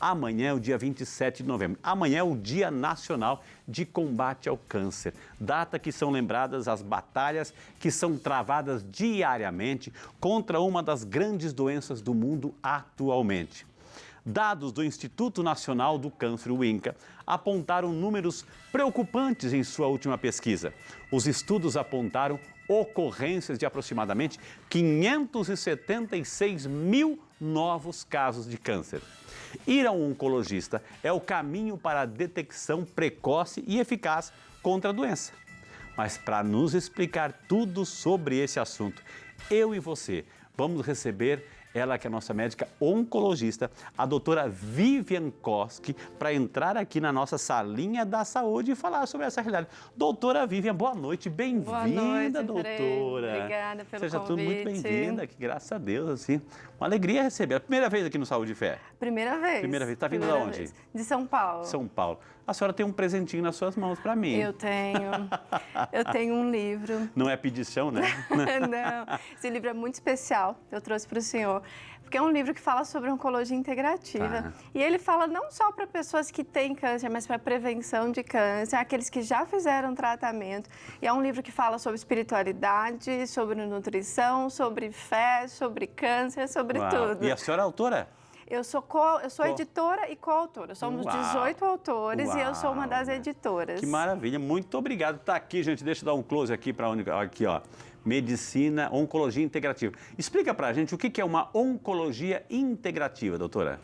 Amanhã é o dia 27 de novembro. Amanhã é o Dia Nacional de Combate ao Câncer. Data que são lembradas as batalhas que são travadas diariamente contra uma das grandes doenças do mundo atualmente. Dados do Instituto Nacional do Câncer, o INCA, apontaram números preocupantes em sua última pesquisa. Os estudos apontaram ocorrências de aproximadamente 576 mil novos casos de câncer. Ir ao oncologista é o caminho para a detecção precoce e eficaz contra a doença. Mas para nos explicar tudo sobre esse assunto, eu e você vamos receber ela que é a nossa médica oncologista, a doutora Vivian Koski, para entrar aqui na nossa salinha da saúde e falar sobre essa realidade. Doutora Vivian, boa noite, bem-vinda, doutora. Obrigada pelo Seja convite. tudo muito bem-vinda, que graças a Deus, assim, uma alegria receber. A primeira vez aqui no Saúde e Fé? Primeira vez. Primeira vez. Está vindo de onde? Vez. De São Paulo. São Paulo. A senhora tem um presentinho nas suas mãos para mim. Eu tenho um livro. Não é pedição, né? Não, esse livro é muito especial, eu trouxe para o senhor, porque é um livro que fala sobre oncologia integrativa. E ele fala não só para pessoas que têm câncer, mas para prevenção de câncer, aqueles que já fizeram tratamento. E é um livro que fala sobre espiritualidade, sobre nutrição, sobre fé, sobre câncer, sobre tudo. E a senhora é autora? Eu sou editora e coautora. Somos 18 autores e eu sou uma das editoras. Que maravilha. Muito obrigado por estar aqui, gente. Deixa eu dar um close aqui para aqui, ó. Medicina, oncologia integrativa. Explica pra gente o que é uma oncologia integrativa, doutora.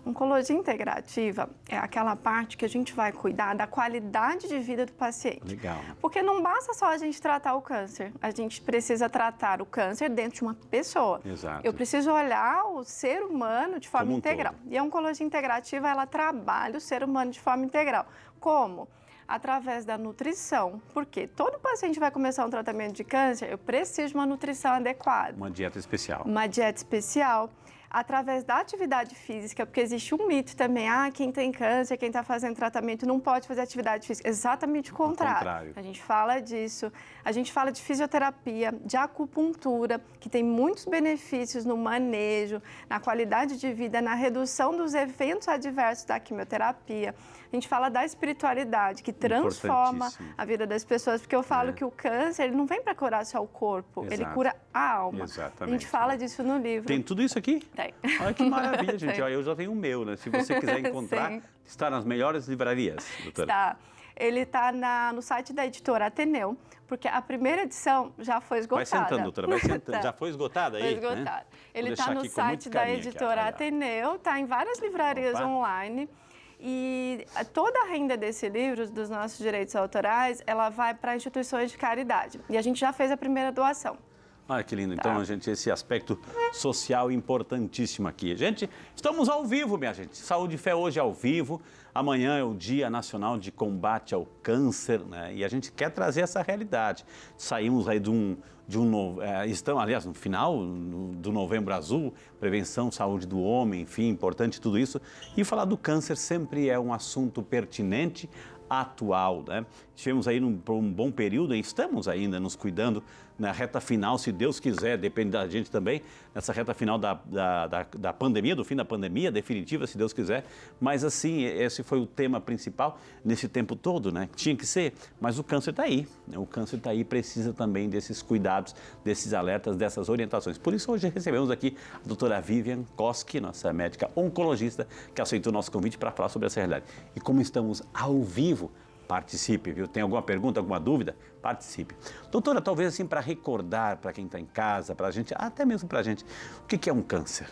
Oncologia integrativa é aquela parte que a gente vai cuidar da qualidade de vida do paciente. Legal. Porque não basta só a gente tratar o câncer, a gente precisa tratar o câncer dentro de uma pessoa. Exato. Eu preciso olhar o ser humano de forma Como um integral. todo. E a oncologia integrativa, ela trabalha o ser humano de forma integral. Como? Através da nutrição, porque todo paciente vai começar um tratamento de câncer, eu preciso de uma nutrição adequada. Uma dieta especial. Uma dieta especial. Através da atividade física, porque existe um mito também, quem tem câncer, quem está fazendo tratamento não pode fazer atividade física. Exatamente o contrário. A gente fala disso, a gente fala de fisioterapia, de acupuntura, que tem muitos benefícios no manejo, na qualidade de vida, na redução dos eventos adversos da quimioterapia. A gente fala da espiritualidade, que transforma a vida das pessoas, porque eu falo que o câncer, ele não vem para curar só o corpo, ele cura a alma. Exatamente. A gente fala disso no livro. Tem tudo isso aqui? Tem. Olha que maravilha, gente. Olha, eu já tenho o meu, né? Se você quiser encontrar, está nas melhores livrarias, doutora. Está. Ele está no site da editora Ateneu, porque a primeira edição já foi esgotada. Vai sentando, doutora, vai sentando. Já foi esgotada aí? Foi esgotada. Né? Ele está no site da editora Ateneu, está em várias livrarias online. E toda a renda desse livro, dos nossos direitos autorais, ela vai para instituições de caridade. E a gente já fez a primeira doação. Olha que lindo. Então, gente, esse aspecto social importantíssimo aqui. Gente, estamos ao vivo, minha gente. Saúde e Fé hoje ao vivo. Amanhã é o Dia Nacional de Combate ao Câncer, né? E a gente quer trazer essa realidade. Saímos aí estamos, aliás, no final do Novembro Azul, prevenção, saúde do homem, enfim, importante tudo isso. E falar do câncer sempre é um assunto pertinente, atual, né? Estivemos aí por um bom período, e estamos ainda nos cuidando na reta final, se Deus quiser, depende da gente também, nessa reta final da pandemia, do fim da pandemia, definitiva, se Deus quiser, mas assim, esse foi o tema principal nesse tempo todo, né? Tinha que ser, mas o câncer está aí, né? O câncer está aí, precisa também desses cuidados, desses alertas, dessas orientações. Por isso hoje recebemos aqui a doutora Vivian Koski, nossa médica oncologista, que aceitou o nosso convite para falar sobre essa realidade. E como estamos ao vivo, participe, viu? Tem alguma pergunta, alguma dúvida? Participe. Doutora, talvez assim para recordar para quem está em casa, para a gente, até mesmo para a gente, o que é um câncer?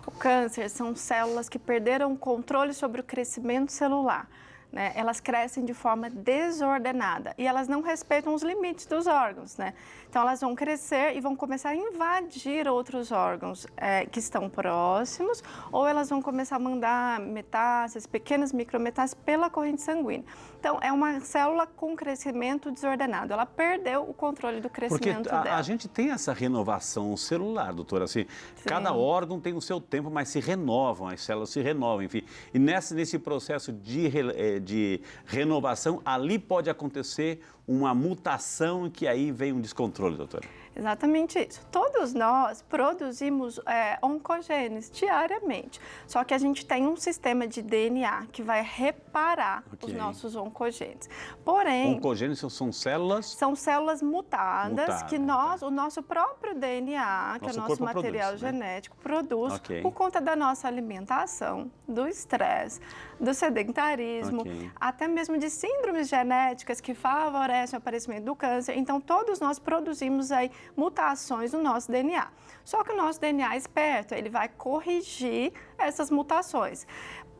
O câncer são células que perderam o controle sobre o crescimento celular. Né? Elas crescem de forma desordenada e elas não respeitam os limites dos órgãos, né? Então elas vão crescer e vão começar a invadir outros órgãos que estão próximos, ou elas vão começar a mandar metástases, pequenas micrometástases pela corrente sanguínea. Então é uma célula com crescimento desordenado, ela perdeu o controle do crescimento dela. Porque a gente tem essa renovação celular, doutora, assim, cada órgão tem o seu tempo, mas se renovam, as células se renovam, enfim. E nesse processo de renovação, ali pode acontecer uma mutação que aí vem um descontrole, doutora? Exatamente isso. Todos nós produzimos oncogenes diariamente, só que a gente tem um sistema de DNA que vai reparar os nossos oncogenes. Porém... Oncogenes são células? São células mutadas que o nosso próprio DNA, que é o nosso material genético, produz por conta da nossa alimentação, do estresse, do sedentarismo, até mesmo de síndromes genéticas que favorecem o aparecimento do câncer. Então, todos nós produzimos aí mutações no nosso DNA. Só que o nosso DNA é esperto, ele vai corrigir essas mutações.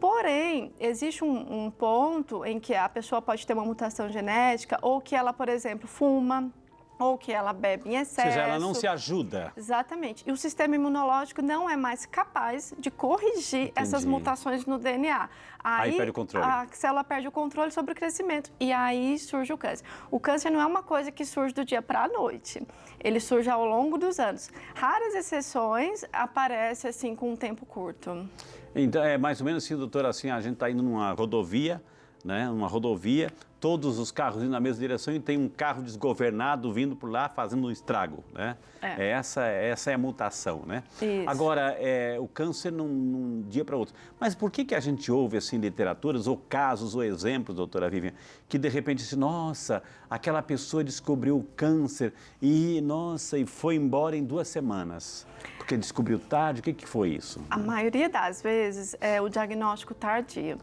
Porém, existe um ponto em que a pessoa pode ter uma mutação genética ou que ela, por exemplo, fuma, ou que ela bebe em excesso. Ou seja, ela não se ajuda. Exatamente. E o sistema imunológico não é mais capaz de corrigir essas mutações no DNA. Aí perde o controle. A célula perde o controle sobre o crescimento. E aí surge o câncer. O câncer não é uma coisa que surge do dia para a noite. Ele surge ao longo dos anos. Raras exceções aparecem assim com um tempo curto. Então, é mais ou menos assim, doutora, assim, a gente está indo numa rodovia, né? Uma rodovia, todos os carros indo na mesma direção e tem um carro desgovernado vindo por lá fazendo um estrago, né? Essa é a mutação, né? Isso. Agora, o câncer num dia para outro. Mas por que a gente ouve, assim, literaturas ou casos ou exemplos, doutora Vivian, que de repente, assim, nossa, aquela pessoa descobriu o câncer e, nossa, e foi embora em 2 semanas? Porque descobriu tarde, o que foi isso? A maioria das vezes é o diagnóstico tardio.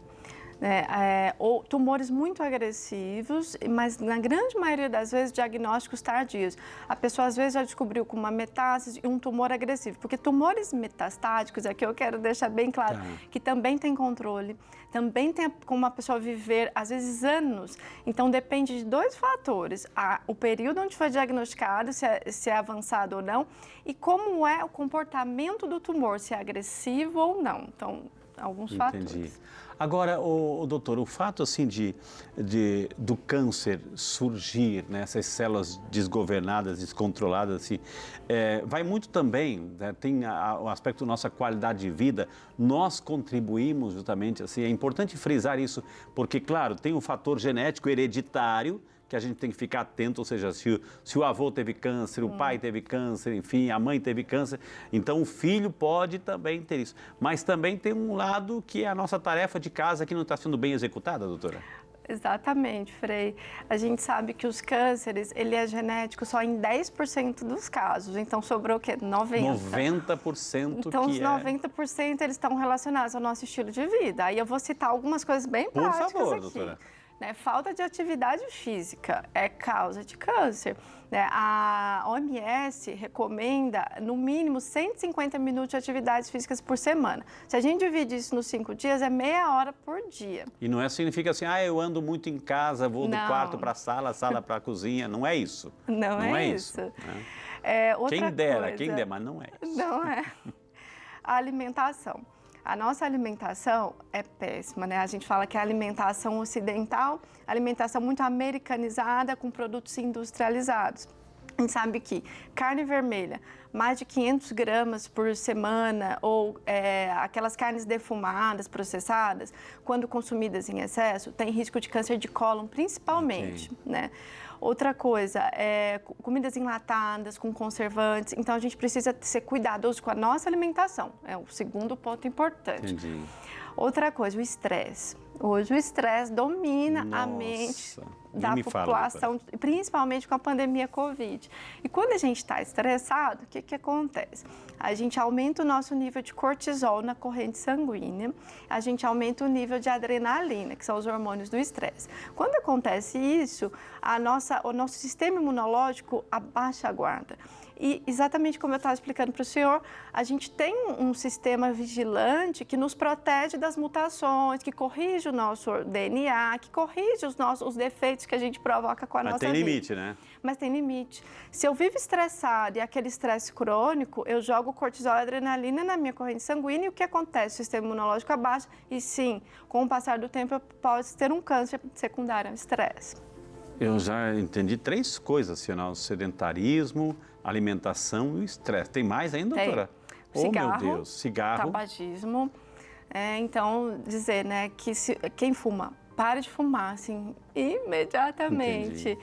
Ou tumores muito agressivos, mas na grande maioria das vezes diagnósticos tardios. A pessoa às vezes já descobriu com uma metástase e um tumor agressivo, porque tumores metastáticos, aqui eu quero deixar bem claro, que também tem controle, também tem como a pessoa viver às vezes anos, então depende de 2 fatores, o período onde foi diagnosticado, se é avançado ou não, e como é o comportamento do tumor, se é agressivo ou não, então alguns fatores. Agora, doutor, o fato assim do câncer surgir, né, essas células desgovernadas, descontroladas, assim, vai muito também, né, tem o aspecto da nossa qualidade de vida, nós contribuímos justamente, assim, é importante frisar isso, porque, claro, tem o fator genético hereditário, que a gente tem que ficar atento, ou seja, se o avô teve câncer, o pai teve câncer, enfim, a mãe teve câncer, então o filho pode também ter isso. Mas também tem um lado que é a nossa tarefa de casa que não está sendo bem executada, doutora? Exatamente, Frei. A gente sabe que os cânceres, ele é genético só em 10% dos casos, então sobrou o quê? 90%. 90% então, que os 90% eles estão relacionados ao nosso estilo de vida. Aí eu vou citar algumas coisas bem práticas Por favor, aqui. doutora. Falta de atividade física é causa de câncer. A OMS recomenda, no mínimo, 150 minutos de atividades físicas por semana. Se a gente divide isso nos 5 dias, é meia hora por dia. E não significa assim, eu ando muito em casa, vou do quarto para a sala para a cozinha. Não é isso. Não é isso. Né? Quem dera, mas não é isso. Não é. A alimentação. A nossa alimentação é péssima, né? A gente fala que é a alimentação ocidental, alimentação muito americanizada com produtos industrializados. A gente sabe que carne vermelha, mais de 500 gramas por semana, ou aquelas carnes defumadas, processadas, quando consumidas em excesso, tem risco de câncer de cólon, principalmente, né? Outra coisa, comidas enlatadas, com conservantes. Então, a gente precisa ser cuidadoso com a nossa alimentação. É o segundo ponto importante. Entendi. Outra coisa, o estresse. Hoje, o estresse domina a mente da população, principalmente com a pandemia Covid. E quando a gente está estressado, o que acontece? A gente aumenta o nosso nível de cortisol na corrente sanguínea, a gente aumenta o nível de adrenalina, que são os hormônios do estresse. Quando acontece isso, o nosso sistema imunológico abaixa a guarda. E exatamente como eu estava explicando para o senhor, a gente tem um sistema vigilante que nos protege das mutações, que corrige o nosso DNA, que corrige os defeitos que a gente provoca com a nossa vida. Mas tem limite, né? Mas tem limite. Se eu vivo estressado e aquele estresse crônico, eu jogo cortisol e adrenalina na minha corrente sanguínea e o que acontece? O sistema imunológico abaixa e sim, com o passar do tempo, eu posso ter um câncer secundário ao estresse. Eu já entendi 3 coisas, afinal, sedentarismo, alimentação e o estresse. Tem mais ainda, doutora? Cigarro, meu Deus, cigarro. Tabagismo. Então, dizer, né, que quem fuma Pare de fumar, assim, imediatamente.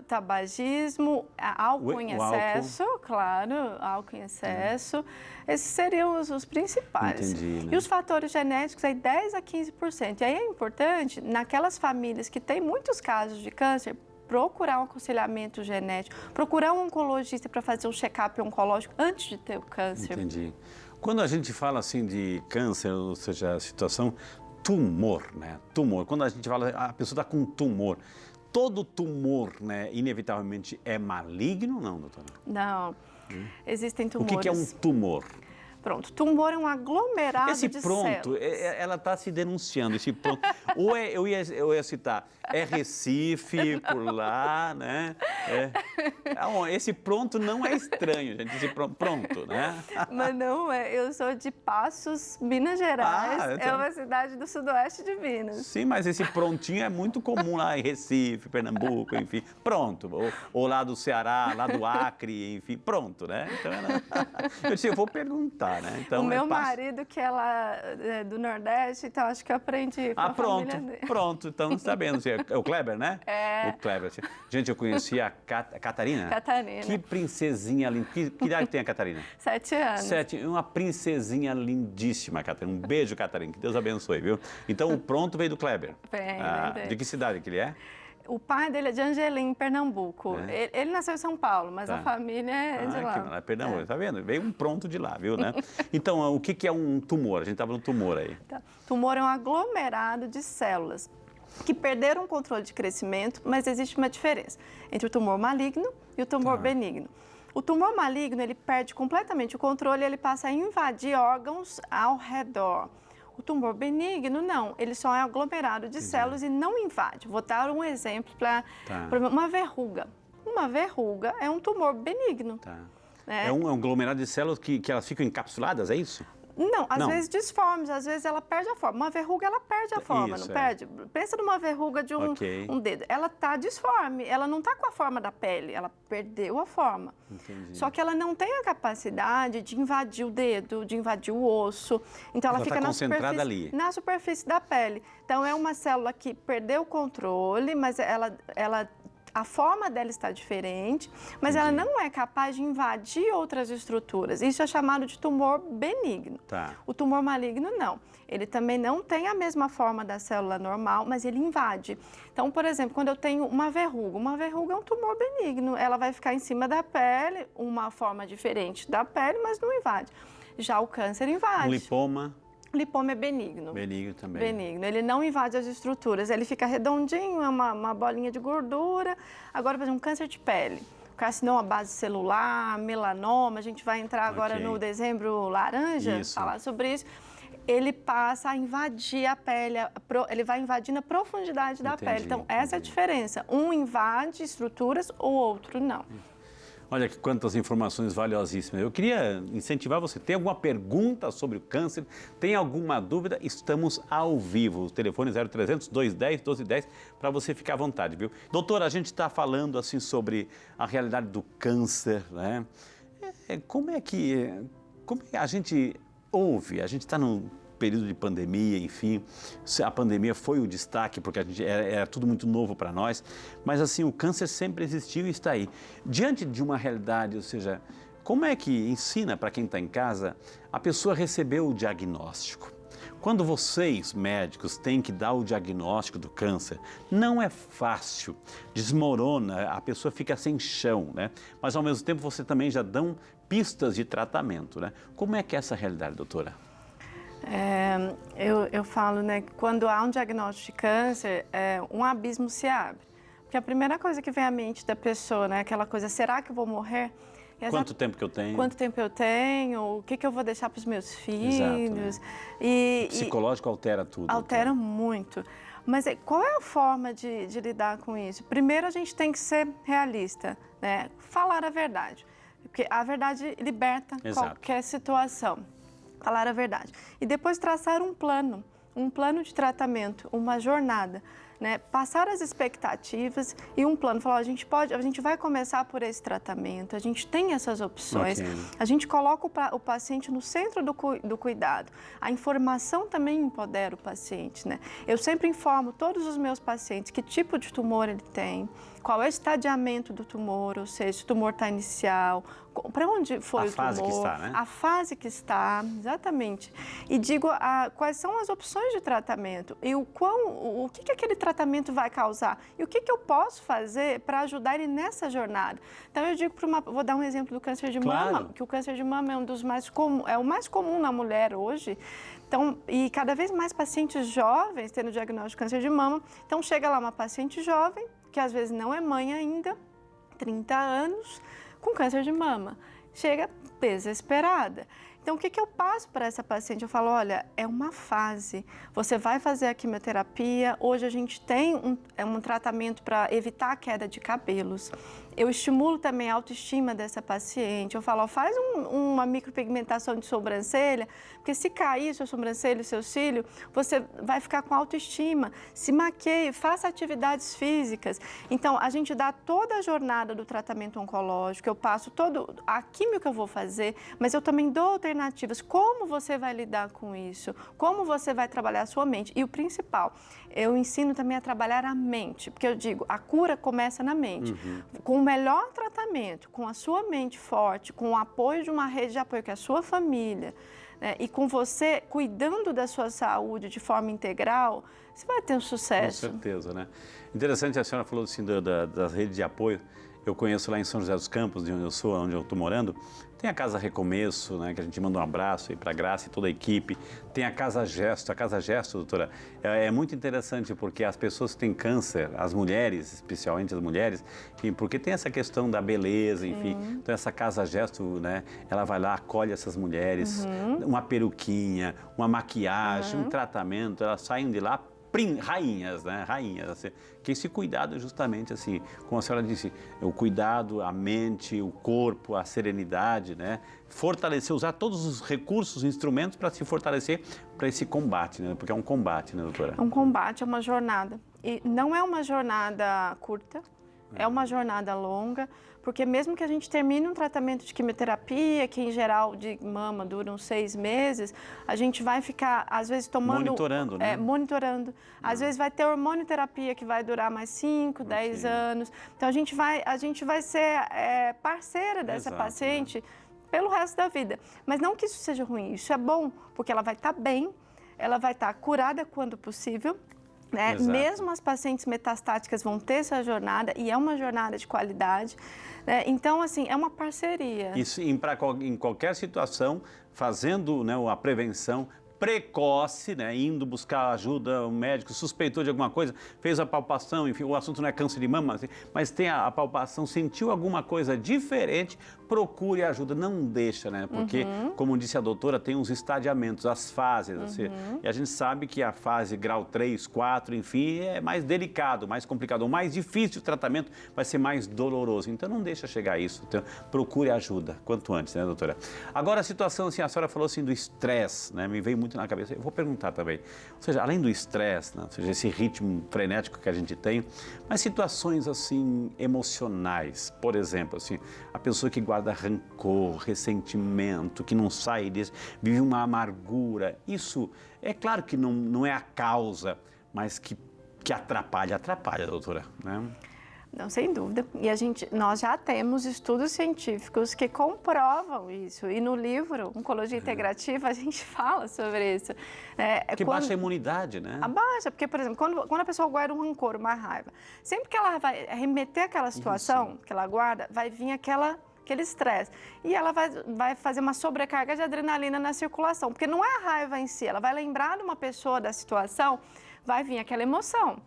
Tabagismo, álcool em excesso, claro, álcool em excesso. Esses seriam os principais. Entendi, né? E os fatores genéticos, aí 10 a 15%. E aí é importante, naquelas famílias que têm muitos casos de câncer, procurar um aconselhamento genético, procurar um oncologista para fazer um check-up oncológico antes de ter o câncer. Entendi. Quando a gente fala assim de câncer, ou seja, a situação tumor, né? Tumor. Quando a gente fala, a pessoa está com tumor, todo tumor, né, inevitavelmente é maligno, não, doutora? Não. Existem tumores. O que é um tumor? Pronto, tumor é um aglomerado esse de pronto, células. Ela está se denunciando, esse pronto. Ou eu ia citar, é Recife, por lá, né? Esse pronto não é estranho, gente, esse pronto, né? Mas não é, eu sou de Passos, Minas Gerais, é uma cidade do sudoeste de Minas. Sim, mas esse prontinho é muito comum lá em Recife, Pernambuco, enfim, pronto. Ou lá do Ceará, lá do Acre, enfim, pronto, né? Então, eu disse, eu vou perguntar. Né? Então, o meu marido, que é lá do Nordeste, então acho que eu aprendi com a família dele. Pronto, então sabendo. É o Kleber, né? É. O Kleber. Gente, eu conheci a Catarina. Catarina. Que princesinha linda. Que idade tem a Catarina? 7 anos. Uma princesinha lindíssima, Catarina. Um beijo, Catarina. Que Deus abençoe, viu? Então, o pronto veio do Kleber. Bem. De que cidade que ele é? O pai dele é de Angelim, Pernambuco. Ele nasceu em São Paulo, mas a família é de lá. É Pernambuco, tá vendo? Veio um pronto de lá, viu, né? Então, o que é um tumor? A gente estava no tumor aí. Tá. Tumor é um aglomerado de células que perderam o controle de crescimento, mas existe uma diferença entre o tumor maligno e o tumor benigno. O tumor maligno, ele perde completamente o controle e ele passa a invadir órgãos ao redor. O tumor benigno, não. Ele só é aglomerado de células e não invade. Vou dar um exemplo para uma verruga. Uma verruga é um tumor benigno. Né? É um aglomerado de células que elas ficam encapsuladas, é isso? Não, às vezes disformes, às vezes ela perde a forma. Uma verruga, ela perde a forma, não perde? Pensa numa verruga de um dedo. Ela está disforme, ela não está com a forma da pele, ela perdeu a forma. Entendi. Só que ela não tem a capacidade de invadir o dedo, de invadir o osso. Então ela fica na superfície da pele. Então é uma célula que perdeu o controle, mas a forma dela está diferente, mas ela não é capaz de invadir outras estruturas. Isso é chamado de tumor benigno. O tumor maligno, não. Ele também não tem a mesma forma da célula normal, mas ele invade. Então, por exemplo, quando eu tenho uma verruga é um tumor benigno. Ela vai ficar em cima da pele, uma forma diferente da pele, mas não invade. Já o câncer invade. Um lipoma? Lipoma é benigno. Benigno também. Benigno. Ele não invade as estruturas, ele fica redondinho, é uma bolinha de gordura. Agora, por exemplo, um câncer de pele, carcinoma base celular, melanoma, a gente vai entrar agora no dezembro laranja, falar sobre isso. Ele passa a invadir a pele, ele vai invadir na profundidade da pele. Então, essa é a diferença. Um invade estruturas, o outro não. Olha que quantas informações valiosíssimas. Eu queria incentivar você. Tem alguma pergunta sobre o câncer? Tem alguma dúvida? Estamos ao vivo. O telefone 0300 210 1210 para você ficar à vontade, viu? Doutora, a gente está falando assim sobre a realidade do câncer, né? Como é que a gente ouve? A gente está num período de pandemia, enfim, a pandemia foi o destaque porque era tudo muito novo para nós, mas assim, o câncer sempre existiu e está aí. Diante de uma realidade, ou seja, como é que ensina para quem está em casa a pessoa receber o diagnóstico? Quando vocês, médicos, têm que dar o diagnóstico do câncer, não é fácil, desmorona, a pessoa fica sem chão, né? Mas ao mesmo tempo você também já dão pistas de tratamento, né? Como é que é essa realidade, doutora? Eu falo, né, que quando há um diagnóstico de câncer, um abismo se abre. Porque a primeira coisa que vem à mente da pessoa, né, aquela coisa, será que eu vou morrer? Quanto tempo que eu tenho? Quanto tempo eu tenho? O que eu vou deixar para os meus filhos? Exato, né? Psicológico altera tudo. Altera muito. Mas qual é a forma de lidar com isso? Primeiro, a gente tem que ser realista, né? Falar a verdade. Porque a verdade liberta qualquer situação. Falar a verdade. E depois traçar um plano de tratamento, uma jornada. né? Passar as expectativas e um plano. Falar, a gente vai começar por esse tratamento, a gente tem essas opções, a gente coloca o paciente no centro do cuidado. A informação também empodera o paciente, né? Eu sempre informo todos os meus pacientes que tipo de tumor ele tem, qual é o estadiamento do tumor, ou seja, se o tumor está inicial, para onde foi o tumor, a fase que está, né? A fase que está, exatamente. E digo quais são as opções de tratamento e o que aquele tratamento vai causar e o que eu posso fazer para ajudar ele nessa jornada. Então eu digo vou dar um exemplo do câncer de mama, que o câncer de mama é um dos mais comuns, é o mais comum na mulher hoje. Então, e cada vez mais pacientes jovens tendo diagnóstico de câncer de mama. Então chega lá uma paciente jovem, que às vezes não é mãe ainda, 30 anos, com câncer de mama. Chega desesperada. Então, o que eu passo para essa paciente? Eu falo, olha, é uma fase, você vai fazer a quimioterapia, hoje a gente tem um tratamento para evitar a queda de cabelos. Eu estimulo também a autoestima dessa paciente, eu falo, ó, faz uma micropigmentação de sobrancelha, porque se cair sua sobrancelha, o seu cílio, você vai ficar com autoestima, se maqueie, faça atividades físicas. Então, a gente dá toda a jornada do tratamento oncológico, eu passo a químio que eu vou fazer, mas eu também dou alternativas, como você vai lidar com isso, como você vai trabalhar a sua mente. E o principal, eu ensino também a trabalhar a mente, porque eu digo, a cura começa na mente. Com o melhor tratamento, com a sua mente forte, com o apoio de uma rede de apoio que é a sua família, né, e com você cuidando da sua saúde de forma integral, você vai ter um sucesso. Com certeza, né? Interessante, a senhora falou assim das redes de apoio. Eu conheço lá em São José dos Campos, de onde eu sou, onde eu estou morando, tem a Casa Recomeço, né, que a gente manda um abraço aí para a Graça e toda a equipe. Tem a Casa Gesto. A Casa Gesto, doutora, é muito interessante porque as pessoas que têm câncer, as mulheres, especialmente as mulheres, enfim, porque tem essa questão da beleza, enfim. Então essa Casa Gesto, né, ela vai lá, acolhe essas mulheres, uma peruquinha, uma maquiagem, um tratamento, elas saem de lá rainhas, né? Rainhas, assim, que esse cuidado justamente assim, como a senhora disse, o cuidado, a mente, o corpo, a serenidade, né? Fortalecer, usar todos os recursos, instrumentos para se fortalecer para esse combate, né? Porque é um combate, né, doutora? É um combate, é uma jornada. E não é uma jornada curta, é uma jornada longa, porque mesmo que a gente termine um tratamento de quimioterapia, que em geral de mama dura uns 6 meses, a gente vai ficar, às vezes, tomando... Monitorando, né? Monitorando. Às vezes vai ter hormonioterapia que vai durar mais 5, 10 anos. Então, a gente vai ser parceira dessa paciente pelo resto da vida. Mas não que isso seja ruim, isso é bom, porque ela vai estar bem, ela vai estar curada quando possível, né? Mesmo as pacientes metastáticas vão ter essa jornada e é uma jornada de qualidade, né? Então, assim, é uma parceria. Isso em qualquer situação, fazendo, né, a prevenção precoce, né, indo buscar ajuda, o médico suspeitou de alguma coisa, fez a palpação, enfim, o assunto não é câncer de mama, assim, mas tem a palpação, sentiu alguma coisa diferente, procure ajuda, não deixa, né, porque, como disse a doutora, tem uns estadiamentos, as fases, assim, e a gente sabe que a fase grau 3, 4, enfim, é mais delicado, mais complicado, o mais difícil o tratamento vai ser mais doloroso, então não deixa chegar a isso, então, procure ajuda, quanto antes, né, doutora? Agora, a situação, assim, a senhora falou assim do estresse, né, me veio muito na cabeça, eu vou perguntar também, ou seja, além do estresse, né, ou seja, esse ritmo frenético que a gente tem, mas situações assim emocionais, por exemplo, assim, a pessoa que guarda rancor, ressentimento, que não sai disso, vive uma amargura, isso é claro que não é a causa, mas que atrapalha, doutora, né? Não, sem dúvida. E nós já temos estudos científicos que comprovam isso. E no livro Oncologia Integrativa a gente fala sobre isso. Que baixa a imunidade, né? Abaixa, porque, por exemplo, quando a pessoa guarda um rancor, uma raiva, sempre que ela vai remeter aquela situação que ela guarda, vai vir aquele estresse. E ela vai fazer uma sobrecarga de adrenalina na circulação. Porque não é a raiva em si, ela vai lembrar de uma pessoa da situação, vai vir aquela emoção.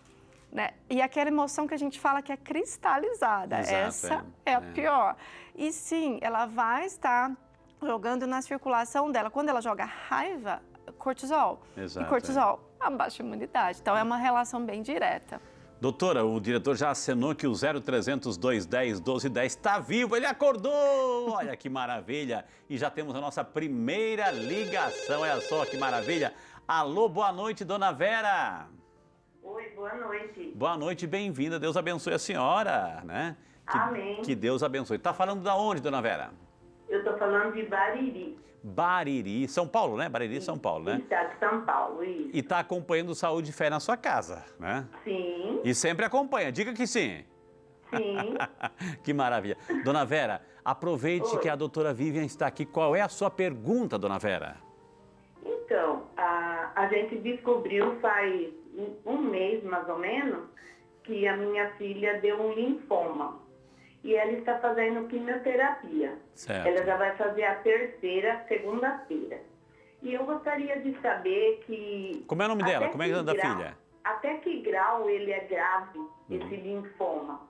Né? E aquela emoção que a gente fala que é cristalizada, essa é a pior. E sim, ela vai estar jogando na circulação dela. Quando ela joga raiva, cortisol. E cortisol abaixa a imunidade. Então é uma relação bem direta. Doutora, o diretor já acenou que o 0300 210 1210 está vivo, ele acordou! Olha que maravilha! E já temos a nossa primeira ligação, olha só que maravilha! Alô, boa noite, dona Vera! Oi, boa boa noite. Boa noite, bem-vinda. Deus abençoe a senhora, né? Amém. Que Deus abençoe. Tá falando da onde, dona Vera? Eu estou falando de Bariri. Bariri, São Paulo, né? Bariri, São Paulo, né? Estado de São Paulo, isso. E tá acompanhando Saúde e Fé na sua casa, né? Sim. E sempre acompanha, diga que sim. Sim. Que maravilha. Dona Vera, aproveite Oi. que a doutora Vivian está aqui. Qual é a sua pergunta, dona Vera? Então, a gente descobriu faz um mês, mais ou menos, que a minha filha deu um linfoma. E ela está fazendo quimioterapia. Certo. Ela já vai fazer a terceira, segunda-feira. E eu gostaria de saber que... Como é o nome dela? Como é o nome da filha? Até que grau ele é grave, esse linfoma?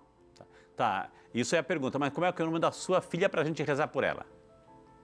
Tá, isso é a pergunta, mas como é que é o nome da sua filha para a gente rezar por ela?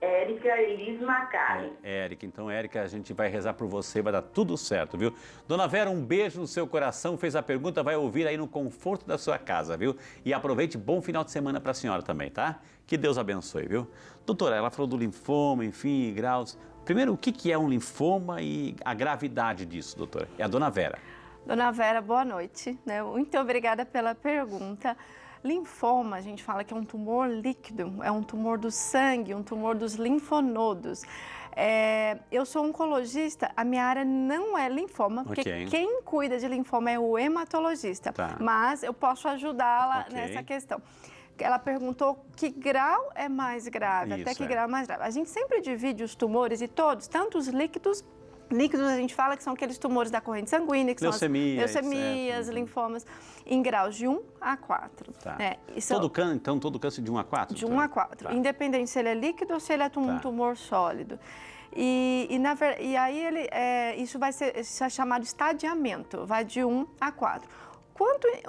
Érica Elis Macari. Érica, então Érica, a gente vai rezar por você, vai dar tudo certo, viu? Dona Vera, um beijo no seu coração, fez a pergunta, vai ouvir aí no conforto da sua casa, viu? E aproveite, bom final de semana para a senhora também, tá? Que Deus abençoe, viu? Doutora, ela falou do linfoma, enfim, graus. Primeiro, o que é um linfoma e a gravidade disso, doutora? É a dona Vera. Dona Vera, boa noite, né? Muito obrigada pela pergunta. Linfoma, a gente fala que é um tumor líquido, é um tumor do sangue, um tumor dos linfonodos. Eu sou oncologista, a minha área não é linfoma, porque quem cuida de linfoma é o hematologista, mas eu posso ajudá-la nessa questão. Ela perguntou que grau é mais grave, até que grau é mais grave. A gente sempre divide os tumores e todos, tanto os líquidos a gente fala que são aqueles tumores da corrente sanguínea, que leucemias, são as leucemias, linfomas, em graus de 1 a 4. Tá. São, todo câncer de 1 a 4? De 1 a 4, independente se ele é líquido ou se ele é um tumor sólido. E aí isso vai ser chamado estadiamento, vai de 1 a 4.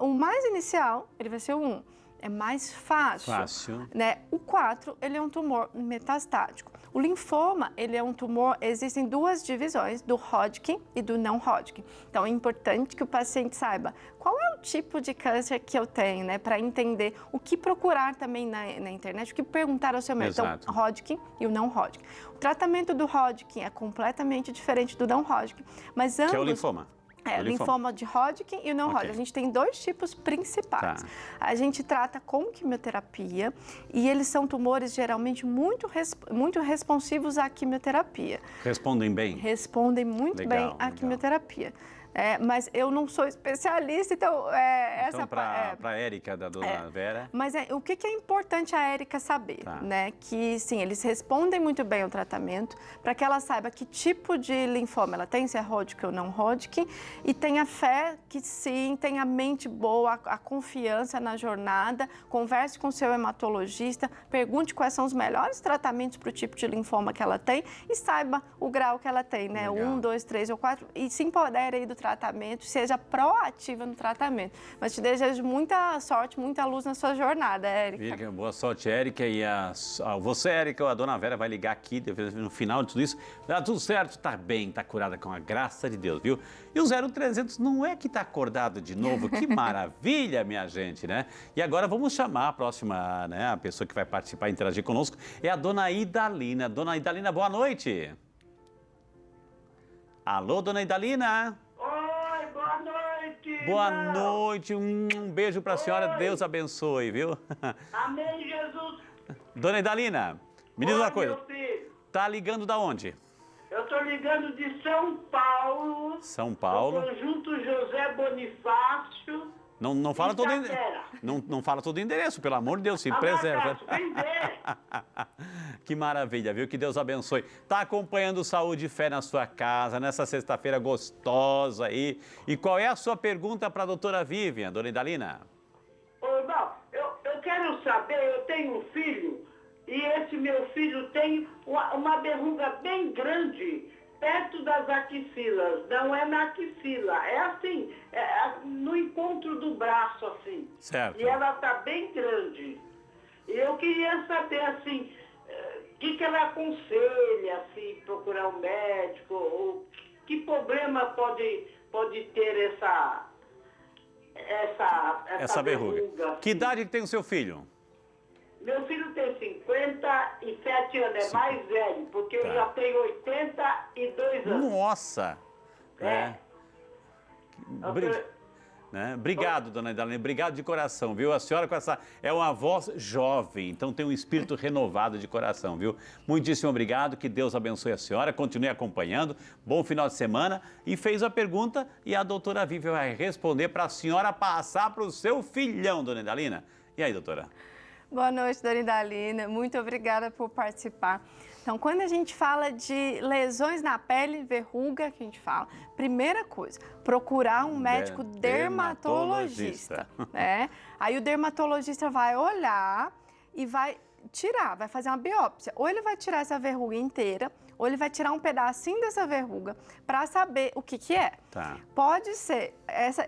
O mais inicial, ele vai ser o 1. É mais fácil. Né? O 4, ele é um tumor metastático. O linfoma, ele é um tumor, existem duas divisões, do Hodgkin e do não Hodgkin. Então, é importante que o paciente saiba qual é o tipo de câncer que eu tenho, né? Para entender o que procurar também na internet, o que perguntar ao seu médico. Então, Hodgkin e o não Hodgkin. O tratamento do Hodgkin é completamente diferente do não Hodgkin, mas ambos... Que é o linfoma. O linfoma de Hodgkin e o não Hodgkin. A gente tem dois tipos principais. A gente trata com quimioterapia e eles são tumores geralmente muito responsivos à quimioterapia. Respondem bem? Respondem muito bem à quimioterapia. Mas eu não sou especialista, então essa para a Érica, da dona Vera. Mas o que é importante a Érica saber, né? Que sim, eles respondem muito bem ao tratamento, para que ela saiba que tipo de linfoma ela tem, se é Hodgkin ou não Hodgkin, e tenha fé que sim, tenha a mente boa, a confiança na jornada, converse com o seu hematologista, pergunte quais são os melhores tratamentos para o tipo de linfoma que ela tem e saiba o grau que ela tem, né? 1, 2, 3 ou 4, e se empodere aí do tratamento, seja proativa no tratamento. Mas te desejo muita sorte, muita luz na sua jornada, Érica. Boa sorte, Érica. E você, Érica, a dona Vera vai ligar aqui no final de tudo isso. Dá tudo certo, tá bem, tá curada com a graça de Deus, viu? E o 0300 não é que tá acordado de novo? Que maravilha, minha gente, né? E agora vamos chamar a próxima, né? A pessoa que vai participar e interagir conosco é a dona Idalina. Dona Idalina, boa noite. Alô, dona Idalina? Boa noite, um beijo para a senhora, Deus abençoe, viu? Amém, Jesus. Dona Idalina, me diz uma coisa, tá ligando da onde? Eu estou ligando de São Paulo. São Paulo. Do Conjunto José Bonifácio. Não fala todo não fala todo o endereço, pelo amor de Deus, se preserva. Que maravilha, viu? Que Deus abençoe. Tá acompanhando Saúde e Fé na sua casa, nessa sexta-feira gostosa aí. E qual é a sua pergunta para a doutora Vivian, dona Idalina? Ô, irmão, eu quero saber, eu tenho um filho, e esse meu filho tem uma verruga bem grande perto das axilas, não é na axila, é assim, no encontro do braço, assim. Certo. E ela está bem grande. E eu queria saber, assim, o que ela aconselha, assim, procurar um médico, ou que problema pode ter essa verruga. Que idade tem o seu filho? Meu filho tem 57 anos, é mais velho, porque eu já tenho 82 anos. Nossa! Né? Obrigado, dona Idalene, obrigado de coração, viu? A senhora com essa é uma voz jovem, então tem um espírito renovado de coração, viu? Muitíssimo obrigado, que Deus abençoe a senhora, continue acompanhando, bom final de semana. E fez a pergunta e a doutora Vívia vai responder para a senhora passar para o seu filhão, dona Idalina. E aí, doutora? Boa noite, dona Idalina, muito obrigada por participar. Então, quando a gente fala de lesões na pele, verruga, que a gente fala, primeira coisa, procurar um médico dermatologista, né? Aí o dermatologista vai olhar e vai tirar, vai fazer uma biópsia. Ou ele vai tirar essa verruga inteira, ou ele vai tirar um pedacinho dessa verruga para saber o que que é. Tá. Pode ser,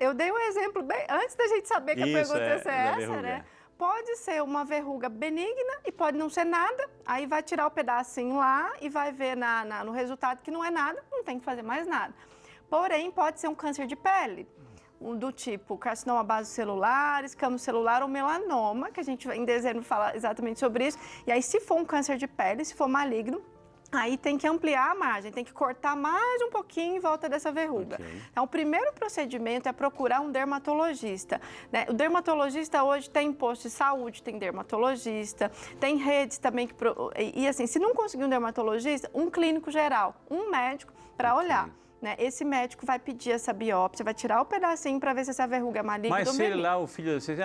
eu dei um exemplo bem antes da gente saber que a pergunta ia ser essa, né? Pode ser uma verruga benigna e pode não ser nada, aí vai tirar o pedacinho lá e vai ver no resultado que não é nada, não tem que fazer mais nada. Porém, pode ser um câncer de pele, do tipo carcinoma basocelular, escamo celular ou melanoma, que a gente em dezembro fala exatamente sobre isso. E aí, se for um câncer de pele, se for maligno, aí tem que ampliar a margem, tem que cortar mais um pouquinho em volta dessa verruga. Okay. Então, o primeiro procedimento é procurar um dermatologista, né? O dermatologista hoje tem posto de saúde, tem dermatologista, tem redes também que... E assim, se não conseguir um dermatologista, um clínico geral, um médico para olhar. Né? Esse médico vai pedir essa biópsia, vai tirar o pedacinho para ver se essa verruga é maligna. Mas se ele lá, o filho, você diz,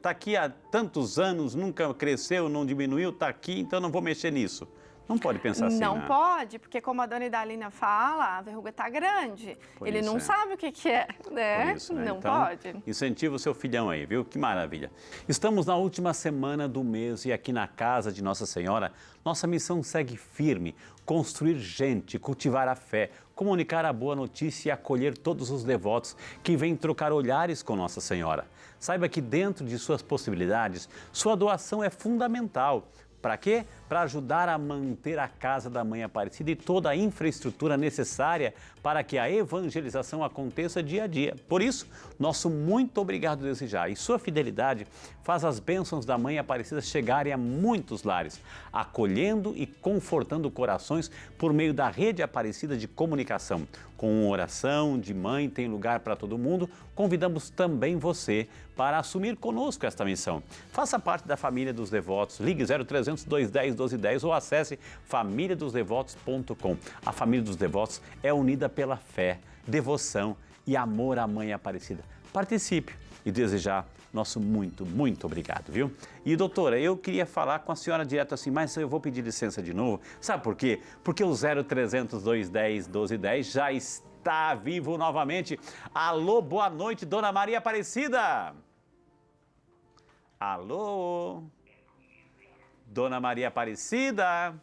tá aqui há tantos anos, nunca cresceu, não diminuiu, tá aqui, então não vou mexer nisso. Não pode pensar assim, Não pode, porque como a dona Idalina fala, a verruga está grande. Ele não sabe o que é, né? Por isso, né? Não então, pode. Incentiva o seu filhão aí, viu? Que maravilha. Estamos na última semana do mês e aqui na casa de Nossa Senhora, nossa missão segue firme, construir gente, cultivar a fé, comunicar a boa notícia e acolher todos os devotos que vêm trocar olhares com Nossa Senhora. Saiba que dentro de suas possibilidades, sua doação é fundamental. Para quê? Para ajudar a manter a Casa da Mãe Aparecida e toda a infraestrutura necessária para que a evangelização aconteça dia a dia. Por isso, nosso muito obrigado desde já. E sua fidelidade faz as bênçãos da Mãe Aparecida chegarem a muitos lares, acolhendo e confortando corações por meio da rede Aparecida de comunicação. Com oração de mãe tem lugar para todo mundo, convidamos também você para assumir conosco esta missão. Faça parte da família dos devotos, ligue 0300 210 1210 ou acesse famíliadosdevotos.com. A família dos devotos é unida pela fé, devoção e amor à Mãe Aparecida. Participe e desejar nosso muito obrigado, viu? E doutora, eu queria falar com a senhora direto assim, mas eu vou pedir licença de novo. Sabe por quê? Porque o 0300 210 1210 já está vivo novamente. Alô, boa noite, Dona Maria Aparecida. Alô, Dona Maria Aparecida.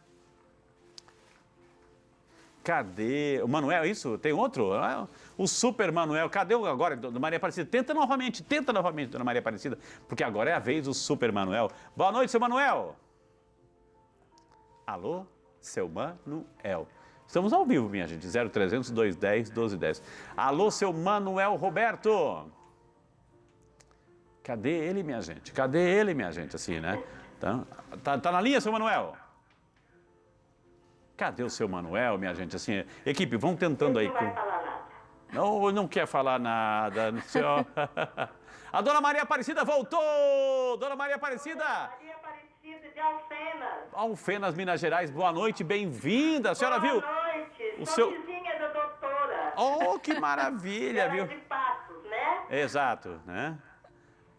Cadê? O Manuel, isso? Tem outro? O Super Manuel. Cadê agora, Dona Maria Aparecida? Tenta novamente, Dona Maria Aparecida, porque agora é a vez do Super Manuel. Boa noite, seu Manuel. Alô, seu Manuel. Estamos ao vivo, minha gente, 0300 210 1210. Alô, seu Manuel Roberto. Cadê ele, minha gente? Cadê ele, minha gente? Assim, né? Tá na linha, seu Manuel? Cadê o seu Manuel, minha gente? Assim, equipe, vão tentando aí. Não vai falar nada. Não quer falar nada. Senhor. A Dona Maria Aparecida voltou! Dona Maria Aparecida! Maria Aparecida de Alfenas. Alfenas, Minas Gerais. Boa noite, bem-vinda. A senhora viu? Boa noite. Sou vizinha da doutora. Oh, que maravilha, viu? De Passos, né? Exato, né?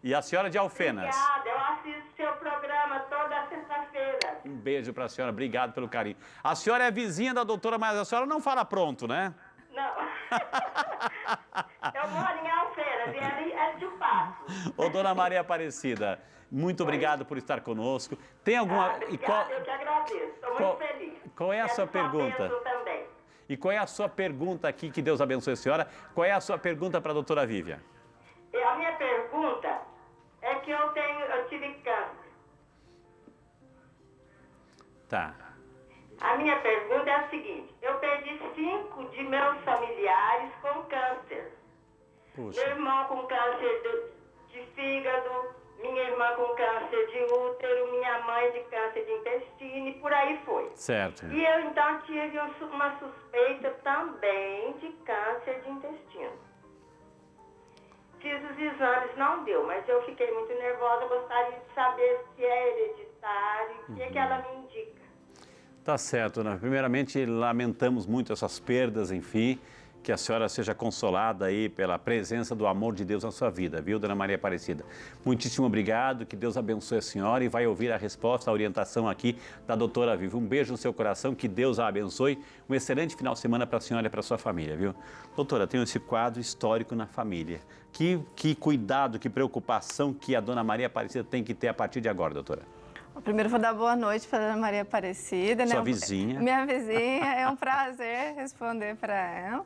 E a senhora de Alfenas? Obrigada, eu assisto seu programa toda sexta-feira. Um beijo para a senhora, obrigado pelo carinho. A senhora é vizinha da doutora, mas a senhora não fala pronto, né? Não. Eu moro em Alfenas e ela é de Passos. Ô, Dona Maria Aparecida, muito obrigado por estar conosco. Tem alguma... Obrigada, eu que agradeço, estou muito feliz. Qual é a sua pergunta? Também. E qual é a sua pergunta aqui, que Deus abençoe a senhora? Qual é a sua pergunta para a doutora Vívia? A minha pergunta é que eu tive câncer. Tá. A minha pergunta é a seguinte: eu perdi 5 de meus familiares com câncer. Puxa. Meu irmão com câncer de fígado, minha irmã com câncer de útero, minha mãe de câncer de intestino e por aí foi. Certo. E eu então tive uma suspeita também de câncer de intestino. Fiz os exames, não deu, mas eu fiquei muito nervosa, gostaria de saber se é hereditário, o que é que ela me indica. Tá certo, né? Primeiramente, lamentamos muito essas perdas, enfim, que a senhora seja consolada aí pela presença do amor de Deus na sua vida, viu, Dona Maria Aparecida? Muitíssimo obrigado, que Deus abençoe a senhora e vai ouvir a resposta, a orientação aqui da doutora Vivi. Um beijo no seu coração, que Deus a abençoe. Um excelente final de semana para a senhora e para a sua família, viu? Doutora, tem esse quadro histórico na família. Que cuidado, que preocupação que a Dona Maria Aparecida tem que ter a partir de agora, doutora? Primeiro vou dar boa noite para a Dona Maria Aparecida. Sua né? vizinha. Minha vizinha, é um prazer responder para ela.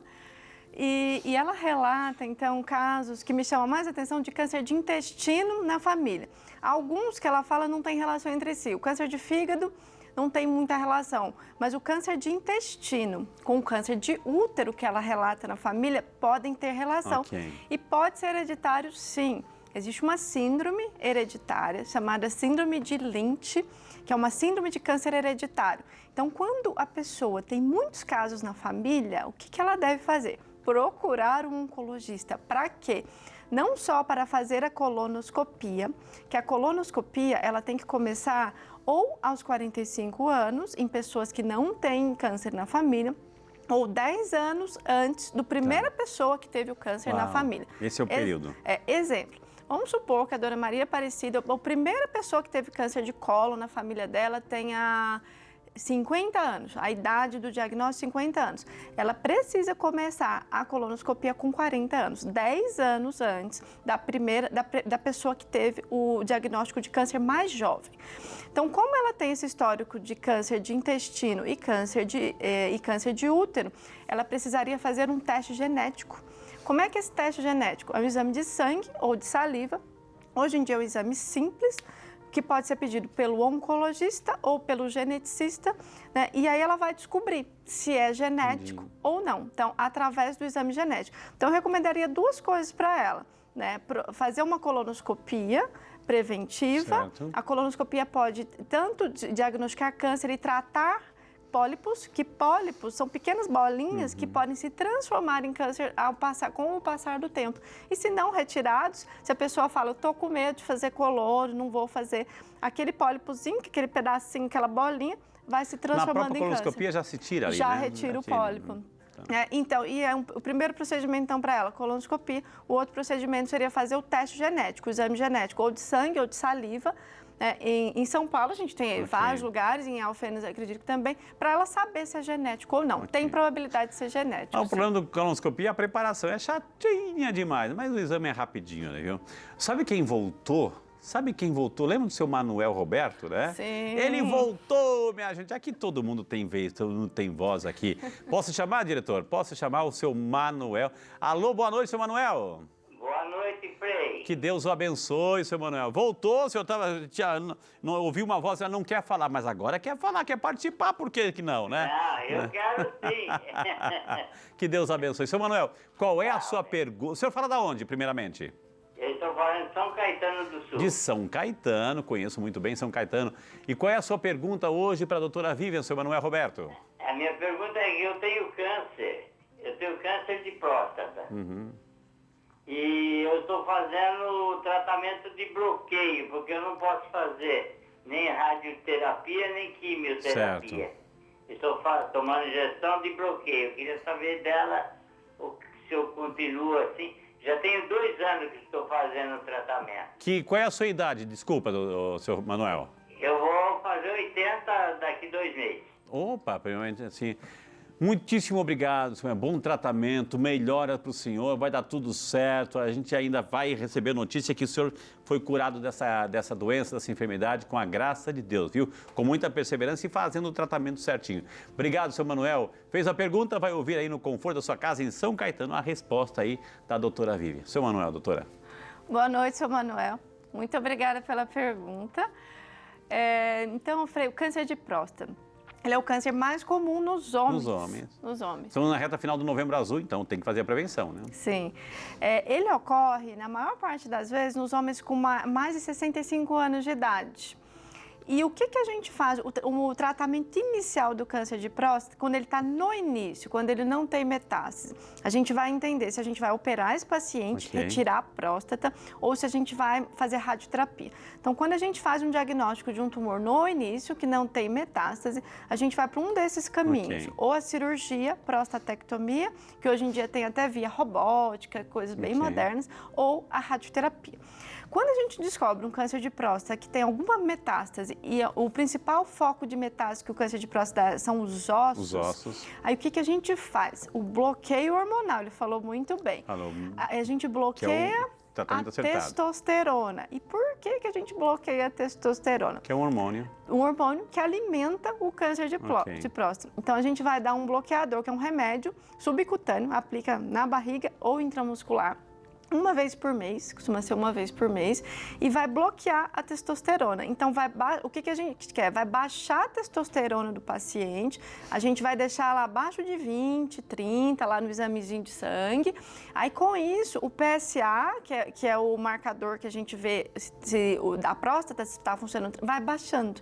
E ela relata, então, casos que me chamam mais atenção de câncer de intestino na família. Alguns que ela fala não tem relação entre si. O câncer de fígado não tem muita relação, mas o câncer de intestino com o câncer de útero que ela relata na família podem ter relação. Okay. E pode ser hereditário, sim. Existe uma síndrome hereditária chamada síndrome de Lynch, que é uma síndrome de câncer hereditário. Então, quando a pessoa tem muitos casos na família, o que ela deve fazer? Procurar um oncologista. Para quê? Não só para fazer a colonoscopia, que a colonoscopia ela tem que começar ou aos 45 anos, em pessoas que não têm câncer na família, ou 10 anos antes do primeira pessoa que teve o câncer na família. Esse é o período. Exemplo. Vamos supor que a Dona Maria Aparecida, a primeira pessoa que teve câncer de colo na família dela, tenha 50 anos, a idade do diagnóstico 50 anos. Ela precisa começar a colonoscopia com 40 anos, 10 anos antes da pessoa que teve o diagnóstico de câncer mais jovem. Então, como ela tem esse histórico de câncer de intestino e câncer de útero, ela precisaria fazer um teste genético. Como é que é esse teste genético? É um exame de sangue ou de saliva. Hoje em dia é um exame simples, que pode ser pedido pelo oncologista ou pelo geneticista, né? E aí ela vai descobrir se é genético ou não. Então, através do exame genético. Então, eu recomendaria duas coisas para ela, né? Fazer uma colonoscopia preventiva. Certo. A colonoscopia pode tanto diagnosticar câncer e tratar pólipos, que pólipos são pequenas bolinhas que podem se transformar em câncer com o passar do tempo. E se não retirados, se a pessoa fala, eu tô com medo de fazer colono, não vou fazer, aquele pólipozinho, aquele pedacinho, aquela bolinha, vai se transformando em câncer. Na colonoscopia já se tira ali, já né? retira o pólipo. Então, o primeiro procedimento, então, para ela, colonoscopia. O outro procedimento seria fazer o teste genético, o exame genético, ou de sangue ou de saliva. Em São Paulo, a gente tem vários lugares, em Alfenas, acredito que também, para ela saber se é genético ou não. Tem probabilidade de ser genético. O problema do colonoscopia, a preparação é chatinha demais, mas o exame é rapidinho, né, viu? Sabe quem voltou? Lembra do seu Manuel Roberto, né? Sim. Ele voltou, minha gente. Aqui todo mundo tem vez, todo mundo tem voz aqui. Posso chamar, diretor? Posso chamar o seu Manuel? Alô, boa noite, seu Manuel. Boa noite, Frei. Que Deus o abençoe, seu Manuel. Voltou, o senhor não ouviu uma voz, ela não quer falar, mas agora quer falar, quer participar, por que não, né? Eu quero sim. Que Deus abençoe. Seu Manuel, qual é a sua pergunta? O senhor fala de onde, primeiramente? Eu estou falando de São Caetano do Sul. De São Caetano, conheço muito bem São Caetano. E qual é a sua pergunta hoje para a doutora Vivian, seu Manuel Roberto? A minha pergunta é que eu tenho câncer de próstata. E eu estou fazendo tratamento de bloqueio, porque eu não posso fazer nem radioterapia, nem quimioterapia. Certo. Estou tomando injeção de bloqueio. Eu queria saber dela se eu continuo assim. Já tenho 2 anos que estou fazendo o tratamento. Qual é a sua idade? Desculpa, seu Manuel. Eu vou fazer 80 daqui 2 meses. Opa, primeiramente assim... Muitíssimo obrigado, senhor. Bom tratamento, melhora para o senhor, vai dar tudo certo. A gente ainda vai receber notícia que o senhor foi curado dessa doença, dessa enfermidade, com a graça de Deus, viu? Com muita perseverança e fazendo o tratamento certinho. Obrigado, seu Manuel. Fez a pergunta, vai ouvir aí no conforto da sua casa em São Caetano a resposta aí da doutora Vivi. Seu Manuel, doutora. Boa noite, seu Manuel. Muito obrigada pela pergunta. Então, Frei, o câncer de próstata. Ele é o câncer mais comum nos homens. Nos homens. Estamos na reta final do Novembro Azul, então tem que fazer a prevenção, né? Sim. Ele ocorre, na maior parte das vezes, nos homens com mais de 65 anos de idade. E o que a gente faz? O tratamento inicial do câncer de próstata, quando ele está no início, quando ele não tem metástase, a gente vai entender se a gente vai operar esse paciente, retirar a próstata, ou se a gente vai fazer radioterapia. Então, quando a gente faz um diagnóstico de um tumor no início, que não tem metástase, a gente vai para um desses caminhos. Ou a cirurgia, prostatectomia, que hoje em dia tem até via robótica, coisas bem modernas, ou a radioterapia. Quando a gente descobre um câncer de próstata que tem alguma metástase, e o principal foco de metástase que o câncer de próstata são os ossos, aí o que a gente faz? O bloqueio hormonal, ele falou muito bem. A gente bloqueia a testosterona. E por que a gente bloqueia a testosterona? Que é um hormônio. Um hormônio que alimenta o câncer de próstata. Então, a gente vai dar um bloqueador, que é um remédio subcutâneo, aplica na barriga ou intramuscular, uma vez por mês, costuma ser uma vez por mês, e vai bloquear a testosterona. Então, o que a gente quer? Vai baixar a testosterona do paciente, a gente vai deixar ela abaixo de 20, 30, lá no examezinho de sangue. Aí, com isso, o PSA, que é o marcador que a gente vê se a próstata está funcionando, vai baixando.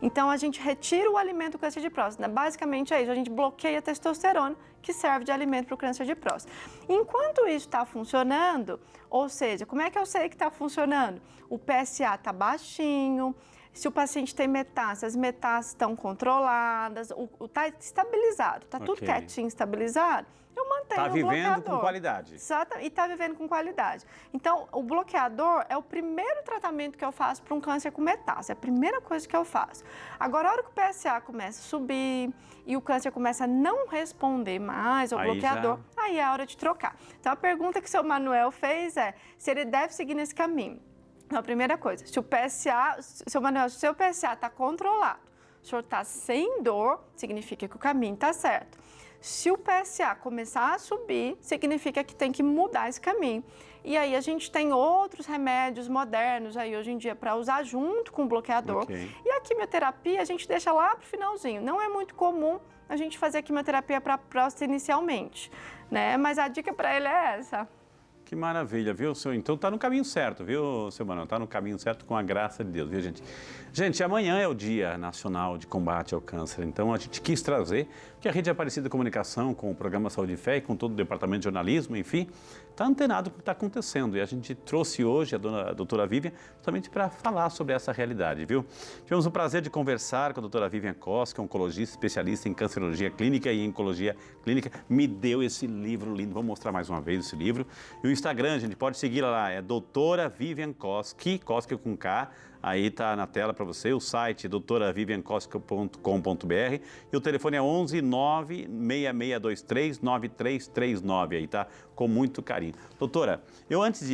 Então, a gente retira o alimento do câncer de próstata. Basicamente é isso, a gente bloqueia a testosterona, que serve de alimento para o câncer de próstata. Enquanto isso está funcionando, ou seja, como é que eu sei que está funcionando? O PSA está baixinho, se o paciente tem metástase, as metástases estão controladas, está estabilizado, está tudo quietinho, estabilizado, eu mantenho o bloqueador. Está vivendo com qualidade. Exato, e está vivendo com qualidade. Então, o bloqueador é o primeiro tratamento que eu faço para um câncer com metástase, é a primeira coisa que eu faço. Agora, a hora que o PSA começa a subir e o câncer começa a não responder mais ao bloqueador, aí é a hora de trocar. Então, a pergunta que o seu Manuel fez é se ele deve seguir nesse caminho. Então, a primeira coisa, se o PSA, seu Manuel, se o seu PSA está controlado, o senhor está sem dor, significa que o caminho está certo. Se o PSA começar a subir, significa que tem que mudar esse caminho. E aí a gente tem outros remédios modernos aí hoje em dia para usar junto com o bloqueador. E a quimioterapia a gente deixa lá para o finalzinho. Não é muito comum a gente fazer a quimioterapia para a próstata inicialmente, né? Mas a dica para ele é essa. Que maravilha, viu, senhor? Então está no caminho certo, viu, seu Manuel? Está no caminho certo com a graça de Deus, viu, gente? Gente, amanhã é o Dia Nacional de Combate ao Câncer, então a gente quis trazer, que a Rede Aparecida Comunicação, com o programa Saúde e Fé e com todo o departamento de jornalismo, enfim, está antenado com o que está acontecendo. E a gente trouxe hoje a doutora Vivian justamente para falar sobre essa realidade, viu? Tivemos o prazer de conversar com a doutora Vivian Cos, que é oncologista, especialista em cancerologia clínica e em oncologia clínica. Me deu esse livro lindo, vou mostrar mais uma vez esse livro. E o Instagram, a gente pode seguir lá, é doutora Vivian Koski, Koski com K, aí tá na tela para você, o site doutoraviviankoski.com.br e o telefone é 11 96623 9339, aí tá, com muito carinho. Doutora,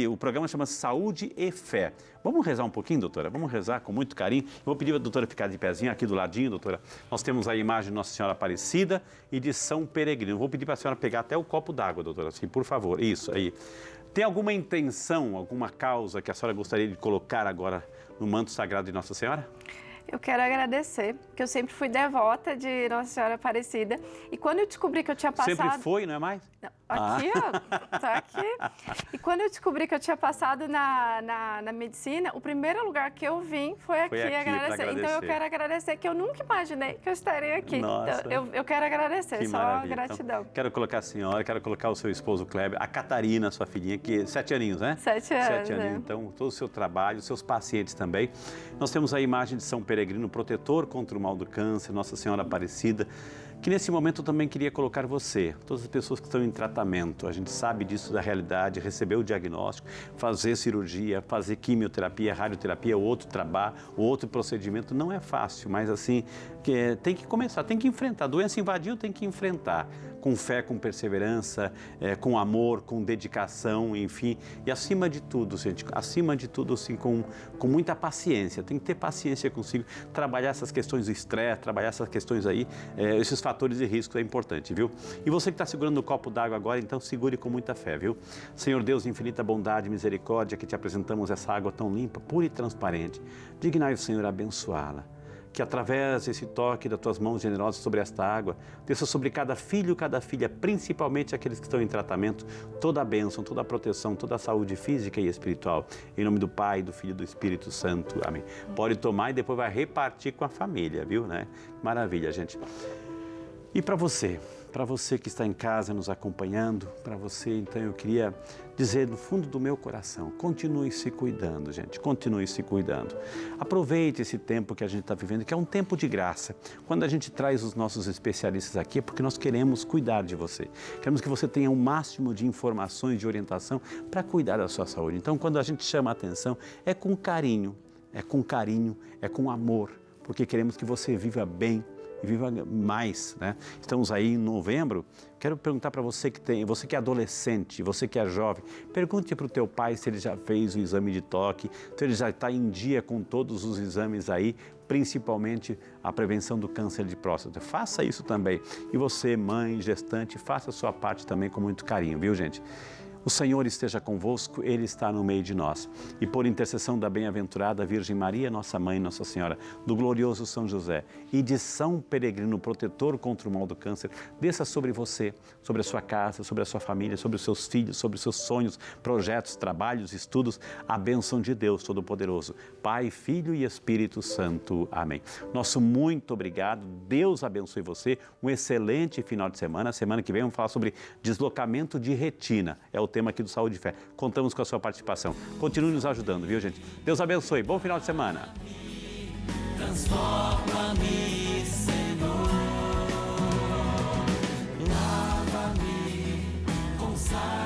o programa chama Saúde e Fé. Vamos rezar um pouquinho, doutora? Vamos rezar com muito carinho. Eu vou pedir a doutora ficar de pezinho aqui do ladinho, doutora. Nós temos a imagem de Nossa Senhora Aparecida e de São Peregrino. Vou pedir para a senhora pegar até o copo d'água, doutora, assim, por favor. Isso, aí. Tem alguma intenção, alguma causa que a senhora gostaria de colocar agora no manto sagrado de Nossa Senhora? Eu quero agradecer, porque eu sempre fui devota de Nossa Senhora Aparecida. E quando eu descobri que eu tinha passado... Sempre foi, não é mais? Não, aqui, ó, tá aqui. E quando eu descobri que eu tinha passado na medicina, o primeiro lugar que eu vim foi aqui agradecer. Então eu quero agradecer, que eu nunca imaginei que eu estaria aqui. Nossa. Então, eu quero agradecer, que só maravilha. gratidão. Então, quero colocar a senhora, quero colocar o seu esposo Kleber, a Catarina, sua filhinha, que 7 aninhos, né? 7 anos. 7 aninhos, então, todo o seu trabalho, seus pacientes também. Nós temos a imagem de São Peregrino, protetor contra o mal do câncer, Nossa Senhora Aparecida, que nesse momento eu também queria colocar você, todas as pessoas que estão em tratamento, a gente sabe disso da realidade, receber o diagnóstico, fazer cirurgia, fazer quimioterapia, radioterapia, outro trabalho, outro procedimento, não é fácil, mas assim, tem que começar, tem que enfrentar, a doença invadiu, tem que enfrentar, com fé, com perseverança, com amor, com dedicação, enfim, e acima de tudo, gente, acima de tudo, assim, com muita paciência, tem que ter paciência consigo, trabalhar essas questões do estresse, trabalhar essas questões aí, esses fatores de risco é importante, viu? E você que está segurando o copo d'água agora, então segure com muita fé, viu? Senhor Deus, infinita bondade e misericórdia, que te apresentamos essa água tão limpa, pura e transparente, dignai o Senhor abençoá-la. que através desse toque das tuas mãos generosas sobre esta água, desça sobre cada filho, cada filha, principalmente aqueles que estão em tratamento, toda a bênção, toda a proteção, toda a saúde física e espiritual. Em nome do Pai, do Filho e do Espírito Santo. Amém. Pode tomar e depois vai repartir com a família, viu, né? Maravilha, gente. E para você que está em casa nos acompanhando, para você, então, eu queria dizer no fundo do meu coração, continue se cuidando, gente, continue se cuidando. Aproveite esse tempo que a gente está vivendo, que é um tempo de graça. Quando a gente traz os nossos especialistas aqui, é porque nós queremos cuidar de você. Queremos que você tenha o máximo de informações, de orientação para cuidar da sua saúde. Então, quando a gente chama a atenção, é com carinho, é com amor, porque queremos que você viva bem e viva mais, né? Estamos aí em novembro. Quero perguntar para você que é adolescente, você que é jovem, pergunte para o teu pai se ele já fez o exame de toque, se ele já está em dia com todos os exames aí, principalmente a prevenção do câncer de próstata. Faça isso também. E você, mãe, gestante, faça a sua parte também com muito carinho, viu, gente? O Senhor esteja convosco, Ele está no meio de nós. E por intercessão da bem-aventurada Virgem Maria, nossa Mãe, Nossa Senhora, do glorioso São José e de São Peregrino, protetor contra o mal do câncer, desça sobre você, sobre a sua casa, sobre a sua família, sobre os seus filhos, sobre os seus sonhos, projetos, trabalhos, estudos, a bênção de Deus Todo-Poderoso, Pai, Filho e Espírito Santo. Amém. Nosso muito obrigado, Deus abençoe você, um excelente final de semana. Semana que vem vamos falar sobre deslocamento de retina, é o tema aqui do Saúde e Fé. Contamos com a sua participação. Continue nos ajudando, viu, gente? Deus abençoe. Bom final de semana. Transforma-me, Senhor. Lava-me com sal.